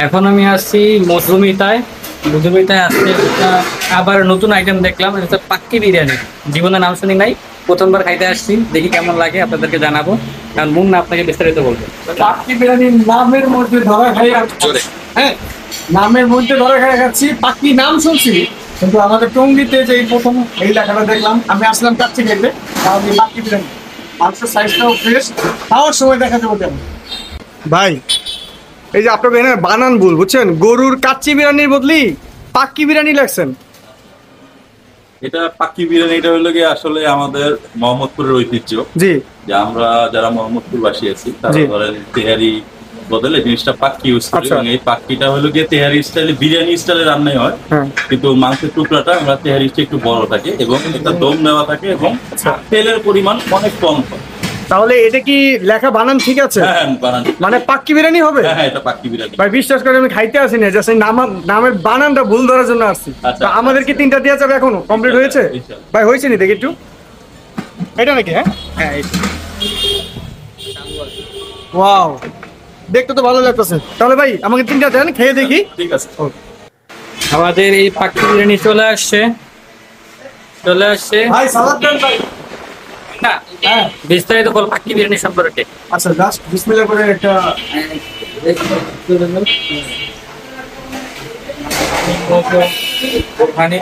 এখন আমি আসছি মধুমিতায়। মধুমিতায় আসছে আবার নতুন আইটেম দেখলাম, এটা হচ্ছে পাক্কি বিরিয়ানি। জীবনে নাম শুনি নাই, প্রথমবার খাইতে আসছি, দেখি কেমন লাগে আপনাদেরকে জানাবো। কারণ মুন না আপনাকে বিস্তারিত বলবো। পাক্কি বিরিয়ানি নামের মধ্যে ধরা খাই হ্যাঁ, নামের মধ্যে ধরা খাই খাচ্ছি। পাক্কি নাম শুনছি, কিন্তু আমাদের টঙ্গীতে যে এই প্রথম এই লেখাটা দেখলাম, আমি আসলাম কাচ্চি খেতে। তাহলে পাক্কি বিরিয়ানি মাংসের সাইজটাও ফ্রেশ, খাওয়ার সময় দেখা যাবে কেমন। ভাই এই যে আপনাকে এখানে বানান ভুল বুঝছেন, গরুর কাচ্চি বিরিয়ানির বদলি পাক্কি বিরিয়ানি লাগছেন। এটা পাক্কি বিরিয়ানি, এটা হলো গিয়ে আসলে আমাদের মোহাম্মদপুরের ঐতিহ্য। জি, যে আমরা যারা মোহাম্মদপুর বাসী আছি তারা জি। ধরেন তেহারি বদলে জিনিসটা পাক্কি ইউজ করি, আচ্ছা। এবং এই পাক্কিটা হলো গিয়ে তেহারি স্টাইলে, বিরিয়ানি স্টাইলে রান্নাই হয়। হ্যাঁ। কিন্তু মাংসের টুকরাটা আমরা তেহারিটা একটু বড় থাকে এবং একটা দম নেওয়া থাকে এবং আচ্ছা। তেলের পরিমাণ অনেক কম হয়। তাহলে এটা কি লেখা বানান ঠিক আছে? হ্যাঁ হ্যাঁ, বানান। মানে পাক্কি বিরিয়ানি হবে? হ্যাঁ হ্যাঁ, এটা পাক্কি বিরিয়ানি। ভাই বিশ্বাস করে আমি খাইতে আসি না, জাস্ট নামের বানানটা ভুল ধরার জন্য আসছি। আচ্ছা। তো আমাদের কি 3টা দেওয়া যাবে এখনো? কমপ্লিট হয়েছে? ইনশাআল্লাহ। ভাই হয়েছে নি দেখি একটু। এটা নাকি? হ্যাঁ হ্যাঁ, ওয়াও, দেখতে তো ভালো লাগতেছে। তাহলে ভাই আমাকে 3টা দেন, খেয়ে দেখি। ঠিক আছে। আমাদের এই পাক্কি বিরিয়ানি চলে আসছে। ভাই সালাদ দেন ভাই। না, হ্যাঁ বিস্তারিত বল পাক্কি বিরিয়ানি সম্পর্কে। আচ্ছা, জাস্ট বিসমিল্লাহ করে একটা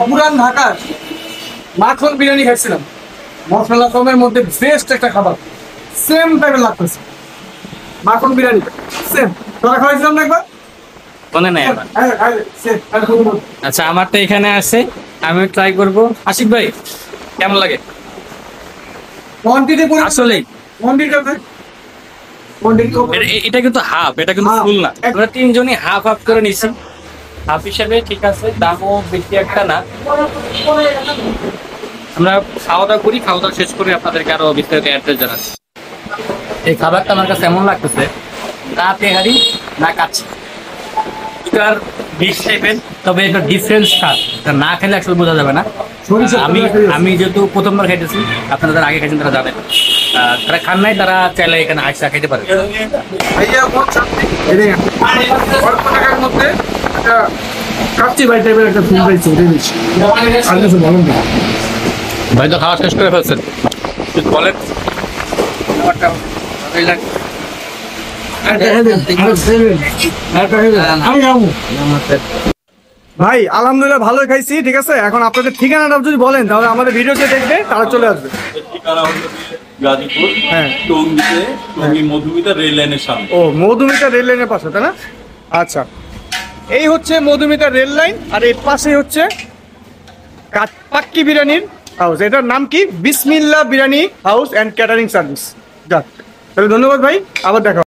পুরান ঢাকার মাখন বিরিয়ানি খাইছিলাম, মশলা কমের মধ্যে বেস্ট একটা খাবার, সেম টাইপের লাগতেছে মাখন বিরিয়ানি, সেম। তোরা খাইছিলাম না একবার? মনে নাই আমার। হ্যাঁ হ্যাঁ সেম। আচ্ছা, আমার তো এখানে আছে, আমি ট্রাই করব। আশিক ভাই কেমন লাগে? কোয়ান্টিটি আসলেই কোয়ান্টিটি এটা কিন্তু হাফ, এটা কিন্তু Half। ফুল না। আমরা তিনজনই হাফ হাফ করে নিছি। হাফ হিসাবে ঠিক আছে, দামও বেশি একটা না। আমরা খাওয়া দাওয়া করি, খাওয়া দাওয়া শেষ করে আপনাদেরকে আরো বিস্তারিত অ্যাড্রেস জানাচ্ছি। এই খাবারটা আমার কাছে এমন লাগতেছে, না তেহারি না কাচ্চি, এটার ডিশ টাইপের, তবে এটা ডিফারেন্স স্বাদ। এটা না খেলে আসলে বোঝা যাবে না। আমি আমি যেহেতু প্রথমবার খাইতেছি, আপনারা যারা আগে খাইছেন তারা জানেন। তারা খান নাই, তারা চাইলে এখানে আইসা খাইতে পারে। ভাইয়া কোন চাটনি? এটা অল্প টাকার মধ্যে একটা কাচ্চি ভাই টাইপের একটা ফিল পাইছি, এটা নিচ্ছি। আর কিছু বলুন না। ভাই তো খাওয়া শেষ করে ফেলছেন, বলেন। ভাই আলহামদুলিল্লাহ ভালোই খাইছি, ঠিক আছে। এখন আপনাদের ঠিকানাটা যদি বলেন তাহলে আমাদের ভিডিওতে দেখবে তারা চলে আসবে। ঠিকানা হলো গিয়ে গাজীপুর, হ্যাঁ। টঙ্গীতে, টঙ্গী মধুমিতা রেল লাইনের সামনে। ও, মধুমিতা রেল লাইনের পাশে, তাই না? আচ্ছা, এই হচ্ছে মধুমিতা রেল লাইন, আর এর পাশে হচ্ছে পাক্কি বিরিয়ানির হাউস। এটার নাম কি? বিসমিল্লাহ biryani house and catering service. যাক, তাহলে ধন্যবাদ ভাই, আবার দেখা হবে।